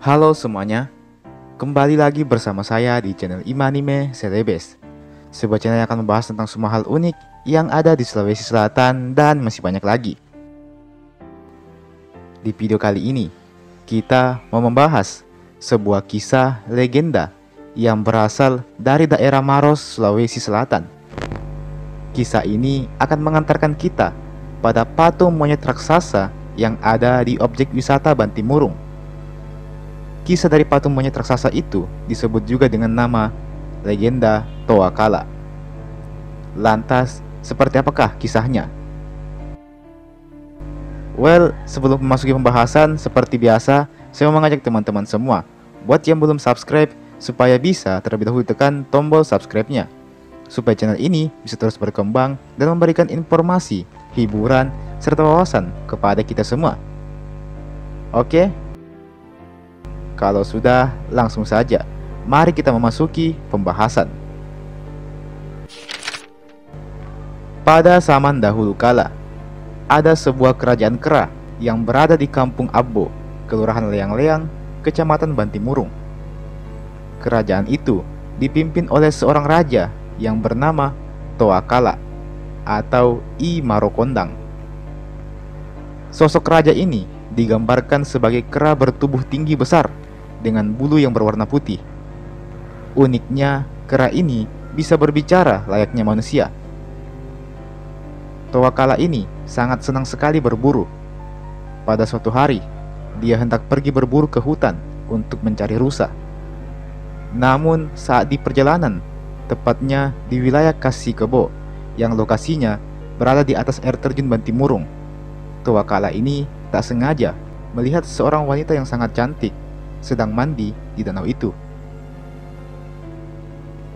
Halo semuanya, kembali lagi bersama saya di channel Imanime Celebes, sebuah channel yang akan membahas tentang semua hal unik yang ada di Sulawesi Selatan dan masih banyak lagi. Di video kali ini, kita mau membahas sebuah kisah legenda yang berasal dari daerah Maros, Sulawesi Selatan. Kisah ini akan mengantarkan kita pada patung monyet raksasa yang ada di objek wisata Bantimurung. Kisah dari patung monyet raksasa itu disebut juga dengan nama legenda Toa Kala. Lantas, seperti apakah kisahnya? Well, sebelum memasuki pembahasan, seperti biasa, saya mau mengajak teman-teman semua buat yang belum subscribe, supaya bisa terlebih dahulu tekan tombol subscribe-nya, supaya channel ini bisa terus berkembang dan memberikan informasi, hiburan, serta wawasan kepada kita semua. Oke? Kalau sudah, langsung saja, mari kita memasuki pembahasan. Pada zaman dahulu kala, ada sebuah kerajaan kera yang berada di Kampung Abbo, Kelurahan Leang-Leang, Kecamatan Bantimurung. Kerajaan itu dipimpin oleh seorang raja yang bernama Toa Kala atau I Marokondang. Sosok raja ini digambarkan sebagai kera bertubuh tinggi besar dengan bulu yang berwarna putih. Uniknya, kera ini bisa berbicara layaknya manusia. Toa Kala ini sangat senang sekali berburu. Pada suatu hari, dia hendak pergi berburu ke hutan untuk mencari rusa. Namun saat di perjalanan, tepatnya di wilayah Kasikebo, yang lokasinya berada di atas air terjun Bantimurung, Toa Kala ini tak sengaja melihat seorang wanita yang sangat cantik sedang mandi di danau itu.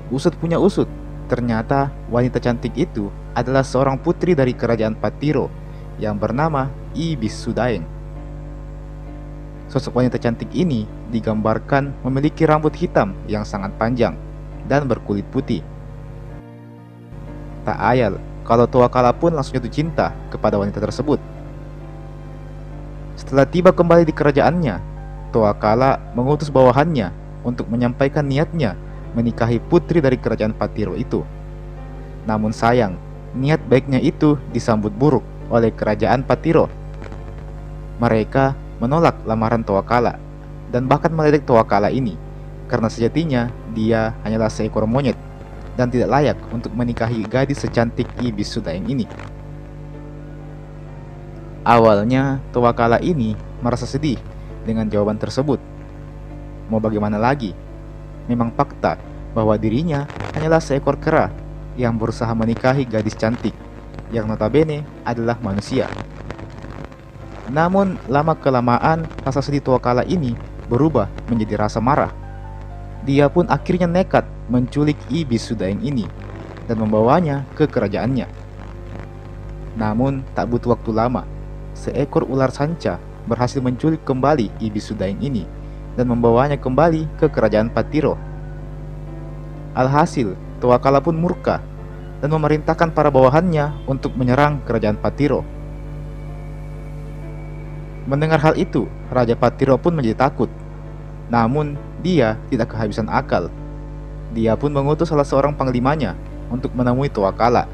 Usut punya usut, ternyata wanita cantik itu adalah seorang putri dari kerajaan Patiro yang bernama I Bisudaeng. Sosok wanita cantik ini digambarkan memiliki rambut hitam yang sangat panjang dan berkulit putih. Tak ayal kalau Toa Kala pun langsung jatuh cinta kepada wanita tersebut. Setelah tiba kembali di kerajaannya, Toa Kala mengutus bawahannya untuk menyampaikan niatnya menikahi putri dari kerajaan Patiro itu. Namun sayang, niat baiknya itu disambut buruk oleh kerajaan Patiro. Mereka menolak lamaran Toa Kala dan bahkan meledek Toa Kala ini karena sejatinya dia hanyalah seekor monyet dan tidak layak untuk menikahi gadis secantik I Bisudaeng ini. Awalnya Toa Kala ini merasa sedih dengan jawaban tersebut. Mau bagaimana lagi? Memang fakta bahwa dirinya hanyalah seekor kera yang berusaha menikahi gadis cantik yang notabene adalah manusia. Namun lama-kelamaan rasa sedih Toa Kala ini berubah menjadi rasa marah. Dia pun akhirnya nekat menculik I Bisudaeng ini dan membawanya ke kerajaannya. Namun tak butuh waktu lama, seekor ular sanca berhasil menculik kembali I Bisudaeng ini dan membawanya kembali ke kerajaan Patiro. Alhasil, Toa Kala pun murka dan memerintahkan para bawahannya untuk menyerang kerajaan Patiro. Mendengar hal itu, Raja Patiro pun menjadi takut. Namun, dia tidak kehabisan akal. Dia pun mengutus salah seorang panglimanya untuk menemui Toa Kala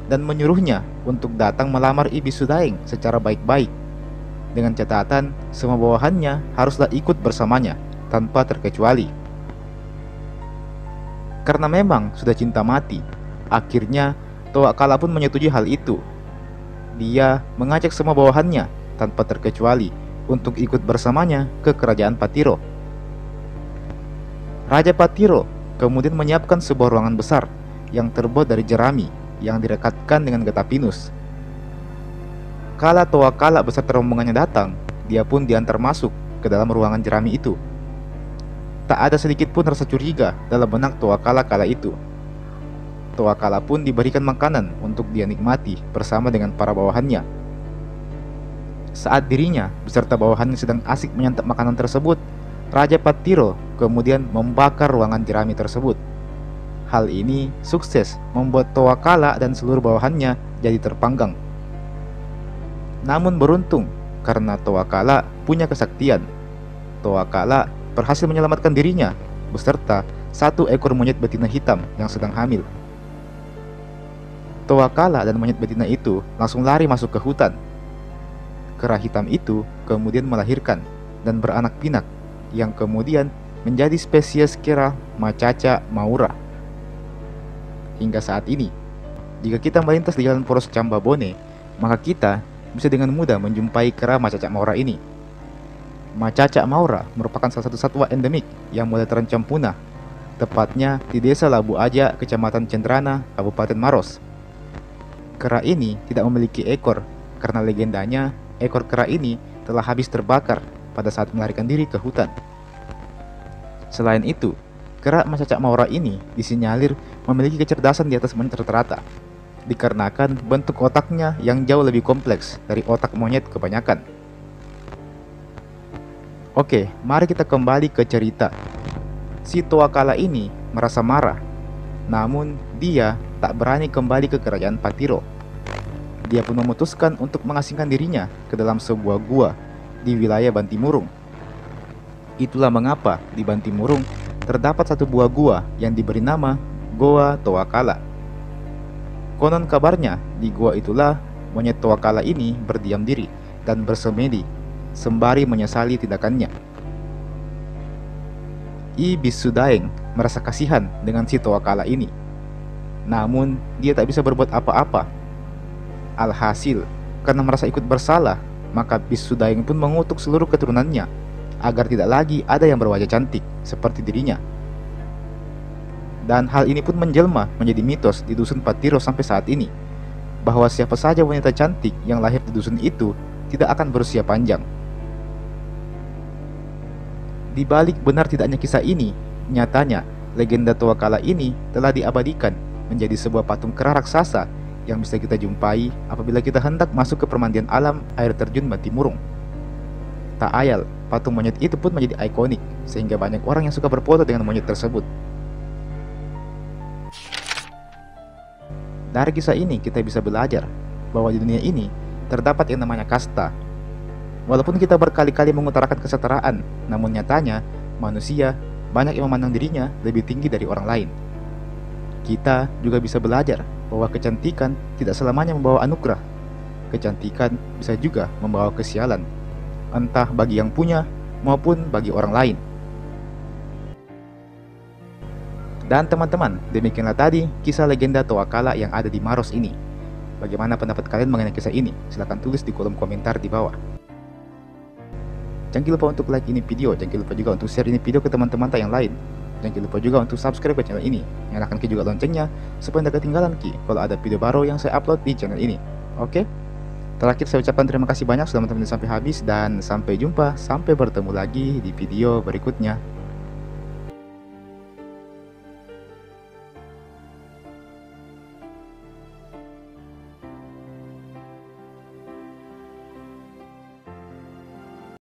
dan menyuruhnya untuk datang melamar I Bisudaeng secara baik-baik. Dengan catatan, semua bawahannya haruslah ikut bersamanya, tanpa terkecuali. Karena memang sudah cinta mati, akhirnya Toa Kala pun menyetujui hal itu. Dia mengajak semua bawahannya, tanpa terkecuali, untuk ikut bersamanya ke kerajaan Patiro. Raja Patiro kemudian menyiapkan sebuah ruangan besar yang terbuat dari jerami yang direkatkan dengan getah pinus. Kala Toa Kala beserta rombongannya datang, dia pun diantar masuk ke dalam ruangan jerami itu. Tak ada sedikit pun rasa curiga dalam benak Toa Kala kala itu. Toa Kala pun diberikan makanan untuk dia nikmati bersama dengan para bawahannya. Saat dirinya beserta bawahannya sedang asik menyantap makanan tersebut, Raja Patiro kemudian membakar ruangan jerami tersebut. Hal ini sukses membuat Toa Kala dan seluruh bawahannya jadi terpanggang. Namun beruntung, karena Toa Kala punya kesaktian. Toa Kala berhasil menyelamatkan dirinya beserta satu ekor monyet betina hitam yang sedang hamil. Toa-kala dan monyet betina itu langsung lari masuk ke hutan. Kera hitam itu kemudian melahirkan dan beranak pinak yang kemudian menjadi spesies kera Macaca maura. Hingga saat ini, jika kita melintas di jalan poros Cambabone, maka kita bisa dengan mudah menjumpai kera Macaca maura ini. Macaca maura merupakan salah satu satwa endemik yang mulai terancam punah, tepatnya di Desa Labu Aja, Kecamatan Cendrana, Kabupaten Maros. Kera ini tidak memiliki ekor karena legendanya ekor kera ini telah habis terbakar pada saat melarikan diri ke hutan. Selain itu, kera Macaca maura ini disinyalir memiliki kecerdasan di atas monyet rata-rata, dikarenakan bentuk otaknya yang jauh lebih kompleks dari otak monyet kebanyakan. Oke, mari kita kembali ke cerita. Si Toa-kala ini merasa marah, namun dia tak berani kembali ke kerajaan Patiro. Dia pun memutuskan untuk mengasingkan dirinya ke dalam sebuah gua di wilayah Bantimurung. Itulah mengapa di Bantimurung terdapat satu buah gua yang diberi nama Goa Toa-kala. Konon kabarnya di gua itulah monyet Toa-kala ini berdiam diri dan bersemedi sembari menyesali tindakannya. I Bisudaeng merasa kasihan dengan si Toa-kala ini, namun dia tak bisa berbuat apa-apa. Alhasil, karena merasa ikut bersalah, maka Bisudaeng pun mengutuk seluruh keturunannya agar tidak lagi ada yang berwajah cantik seperti dirinya. Dan hal ini pun menjelma menjadi mitos di dusun Patiro sampai saat ini, bahwa siapa saja wanita cantik yang lahir di dusun itu tidak akan berusia panjang. Di balik benar tidaknya kisah ini, nyatanya legenda Toa-kala ini telah diabadikan menjadi sebuah patung kera raksasa yang bisa kita jumpai apabila kita hendak masuk ke permandian alam air terjun Bantimurung. Tak ayal, patung monyet itu pun menjadi ikonik sehingga banyak orang yang suka berfoto dengan monyet tersebut. Dari kisah ini kita bisa belajar bahwa di dunia ini terdapat yang namanya kasta. Walaupun kita berkali-kali mengutarakan kesetaraan, namun nyatanya manusia banyak yang memandang dirinya lebih tinggi dari orang lain. Kita juga bisa belajar bahwa kecantikan tidak selamanya membawa anugerah. Kecantikan bisa juga membawa kesialan, entah bagi yang punya maupun bagi orang lain. Dan teman-teman, demikianlah tadi kisah legenda Toa-kala yang ada di Maros ini. Bagaimana pendapat kalian mengenai kisah ini? Silahkan tulis di kolom komentar di bawah. Jangan lupa untuk like ini video, jangan lupa juga untuk share ini video ke teman-teman yang lain. Jangan lupa juga untuk subscribe ke channel ini, nyalakan juga loncengnya supaya tidak ketinggalan kalau ada video baru yang saya upload di channel ini. Oke? Terakhir saya ucapkan terima kasih banyak sudah menonton sampai habis dan sampai jumpa, sampai bertemu lagi di video berikutnya.